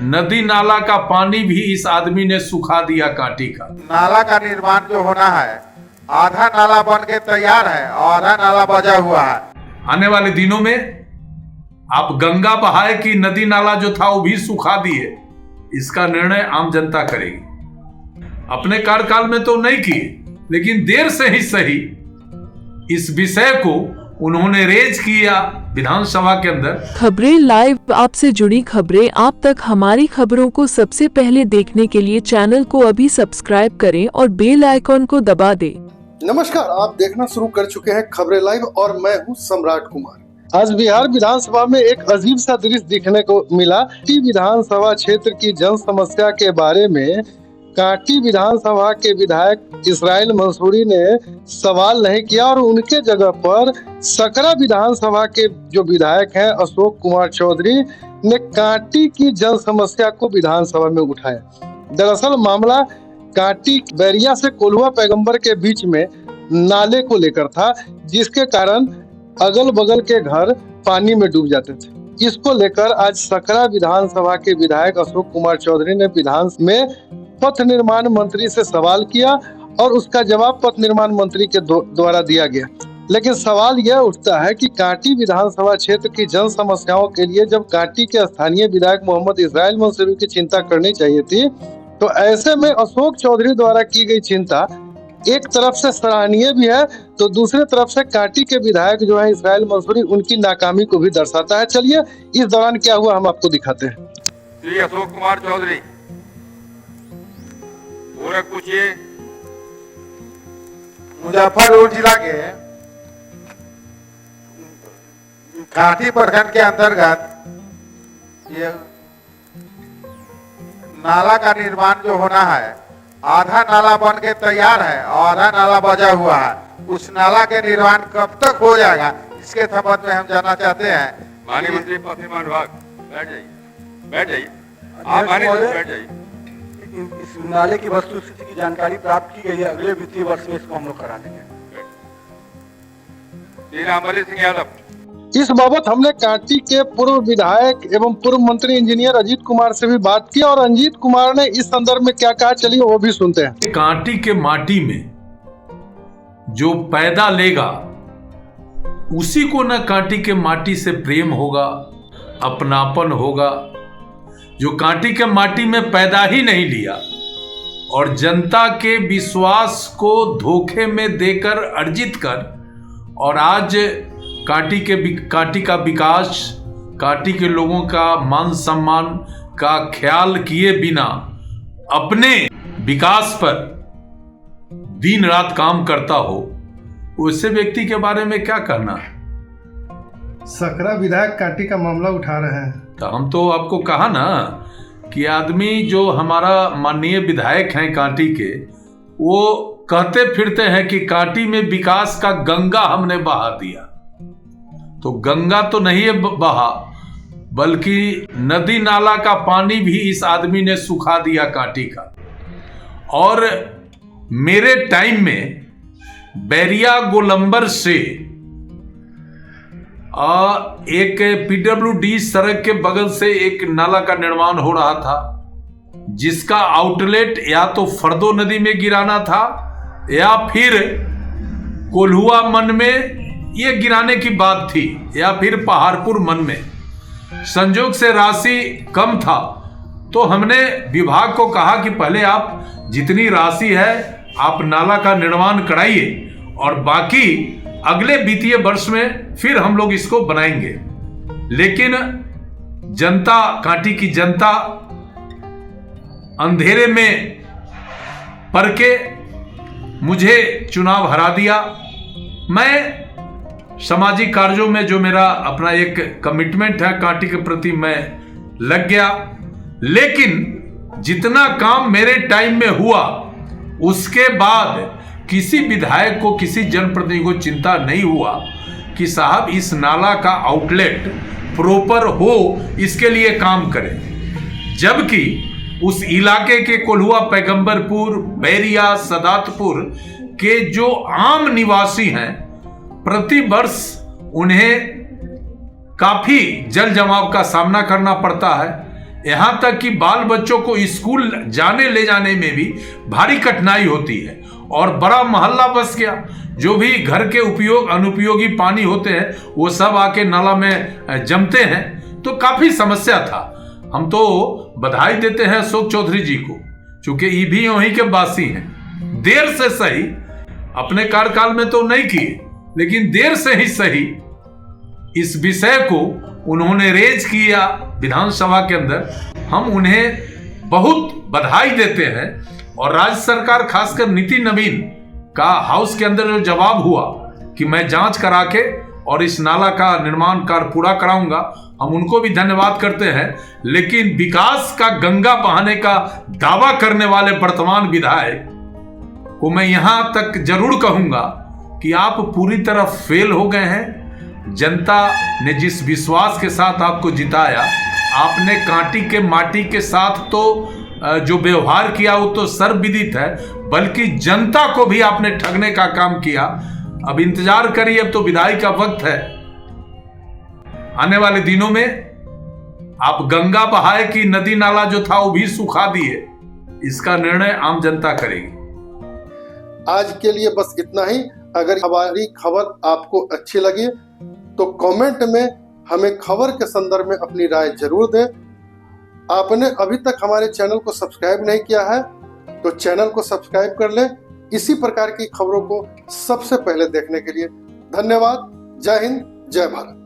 नदी नाला का पानी भी इस आदमी ने सुखा दिया कांटी का। नाला का निर्माण जो होना है, आधा नाला बन के तैयार है और आधा नाला बचा हुआ है। आने वाले दिनों में आप गंगा बहाए कि नदी नाला जो था वो भी सुखा दिए, इसका निर्णय आम जनता करेगी। अपने कार्यकाल में तो नहीं किए, लेकिन देर से ही सही इस विषय को उन्होंने रेज किया विधानसभा के अंदर। खबरें लाइव, आपसे जुड़ी खबरें आप तक। हमारी खबरों को सबसे पहले देखने के लिए चैनल को अभी सब्सक्राइब करें और बेल आइकॉन को दबा दें। नमस्कार, आप देखना शुरू कर चुके हैं खबरें लाइव और मैं हूं सम्राट कुमार। आज बिहार विधानसभा में एक अजीब सा दृश्य दिखने को मिला। कांटी विधानसभा क्षेत्र की जन समस्या के बारे में कांटी विधानसभा के विधायक इसराइल मंसूरी ने सवाल नहीं किया और उनके जगह पर सकरा विधानसभा के जो विधायक हैं अशोक कुमार चौधरी ने कांटी की जन समस्या को विधानसभा में उठाया। दरअसल मामला कांटी बैरिया से कोल्हुआ पैगंबर के बीच में नाले को लेकर था, जिसके कारण अगल बगल के घर पानी में डूब जाते थे। इसको लेकर आज सकरा विधानसभा के विधायक अशोक कुमार चौधरी ने विधान में पथ निर्माण मंत्री से सवाल किया और उसका जवाब पथ निर्माण मंत्री के द्वारा दिया गया। लेकिन सवाल यह उठता है कि कांटी विधानसभा क्षेत्र की जन समस्याओं के लिए जब कांटी के स्थानीय विधायक मोहम्मद इसराइल मंसूरी की चिंता करनी चाहिए थी, तो ऐसे में अशोक चौधरी द्वारा की गई चिंता एक तरफ से सराहनीय भी है, तो दूसरे तरफ से कांटी के विधायक जो है इसराइल मंसूरी, उनकी नाकामी को भी दर्शाता है। चलिए इस दौरान क्या हुआ हम आपको दिखाते हैं। श्री अशोक कुमार चौधरी, पूछिए मुजफ्फरपुर जिला के कांटी प्रखंड के अंतर्गत ये नाला का निर्माण जो होना है, आधा नाला बन के तैयार है और आधा नाला बचा हुआ है। उस नाला के निर्माण कब तक हो जाएगा, इसके संबंध में हम जानना चाहते हैं। माननीय मंत्री पथ निर्माण विभाग, बैठ जाइए आप माननीय बैठ जाइए। इस नाले की वस्तुस्थिति की जानकारी प्राप्त की गई है। अगले वित्तीय वर्ष में इसको हम लोग करा देंगे। अमरजीत सिंह यादव। इस बाबत हमने कांटी के पूर्व विधायक एवं पूर्व मंत्री इंजीनियर अजीत कुमार से भी बात की और अजीत कुमार ने इस संदर्भ में क्या कहा, चलिए वो भी सुनते हैं। कांटी के माटी में जो पैदा लेगा उसी को न कांटी के माटी से प्रेम होगा, अपनापन होगा। जो कांटी के माटी में पैदा ही नहीं लिया और जनता के विश्वास को धोखे में देकर अर्जित कर और आज कांटी का विकास, कांटी के लोगों का मान सम्मान का ख्याल किए बिना अपने विकास पर दिन रात काम करता हो, उससे व्यक्ति के बारे में क्या करना है। सकरा विधायक कांटी का मामला उठा रहे हैं, तो हम तो आपको कहा ना कि आदमी जो हमारा माननीय विधायक हैं कांटी के, वो कहते फिरते हैं कि कांटी में विकास का गंगा हमने बहा दिया। तो गंगा तो नहीं है बहा, बल्कि नदी नाला का पानी भी इस आदमी ने सुखा दिया कांटी का। और मेरे टाइम में बैरिया गोलंबर से एक पीडब्ल्यूडी सड़क के बगल से एक नाला का निर्माण हो रहा था, जिसका आउटलेट या तो फर्दो नदी में गिराना था या फिर कोल्हुआ मन में ये गिराने की बात थी, या फिर पहाड़पुर मन में। संजोग से राशि कम था, तो हमने विभाग को कहा कि पहले आप जितनी राशि है आप नाला का निर्माण कराइए और बाकी अगले वित्तीय वर्ष में फिर हम लोग इसको बनाएंगे। लेकिन जनता, कांटी की जनता अंधेरे में पड़ के मुझे चुनाव हरा दिया। मैं सामाजिक कार्यों में जो मेरा अपना एक कमिटमेंट है कांटी के प्रति, मैं लग गया। लेकिन जितना काम मेरे टाइम में हुआ, उसके बाद किसी विधायक को, किसी जनप्रतिनिधि को चिंता नहीं हुआ कि साहब इस नाला का आउटलेट प्रॉपर हो, इसके लिए काम करें। जबकि उस इलाके के कोल्हुआ पैगंबरपुर, बैरिया, सदातपुर के जो आम निवासी हैं, प्रति वर्ष उन्हें काफी जल जमाव का सामना करना पड़ता है। यहाँ तक कि बाल बच्चों को स्कूल जाने ले जाने में भी भारी कठिनाई होती है और बड़ा मोहल्ला बस गया। जो भी घर के उपयोग अनुपयोगी पानी होते हैं वो सब आके नाला में जमते हैं, तो काफी समस्या था। हम तो बधाई देते हैं अशोक चौधरी जी को, चूंकि ये भी वहीं के वासी हैं। देर से सही, अपने कार्यकाल में तो नहीं किए, लेकिन देर से ही सही इस विषय को उन्होंने रेज किया विधानसभा के अंदर। हम उन्हें बहुत बधाई देते हैं। और राज्य सरकार, खासकर नीति नवीन का हाउस के अंदर जो जवाब हुआ कि मैं जांच करा के और इस नाला का निर्माण कार्य पूरा कराऊंगा, हम उनको भी धन्यवाद करते हैं। लेकिन विकास का गंगा बहाने का दावा करने वाले वर्तमान विधायक को मैं यहां तक जरूर कहूंगा कि आप पूरी तरह फेल हो गए हैं। जनता ने जिस विश्वास के साथ आपको जिताया, आपने कांटी के माटी के साथ तो जो व्यवहार किया वो तो सर्वविदित है, बल्कि जनता को भी आपने ठगने का काम किया। अब इंतजार करिए, अब तो विदाई का वक्त है। आने वाले दिनों में आप गंगा बहाए की नदी नाला जो था वो भी सुखा दिए, इसका निर्णय आम जनता करेगी। आज के लिए बस इतना ही। अगर हमारी खबर आपको अच्छी लगी तो कमेंट में हमें खबर के संदर्भ में अपनी राय जरूर दें। आपने अभी तक हमारे चैनल को सब्सक्राइब नहीं किया है तो चैनल को सब्सक्राइब कर लें। इसी प्रकार की खबरों को सबसे पहले देखने के लिए धन्यवाद। जय हिंद, जय भारत।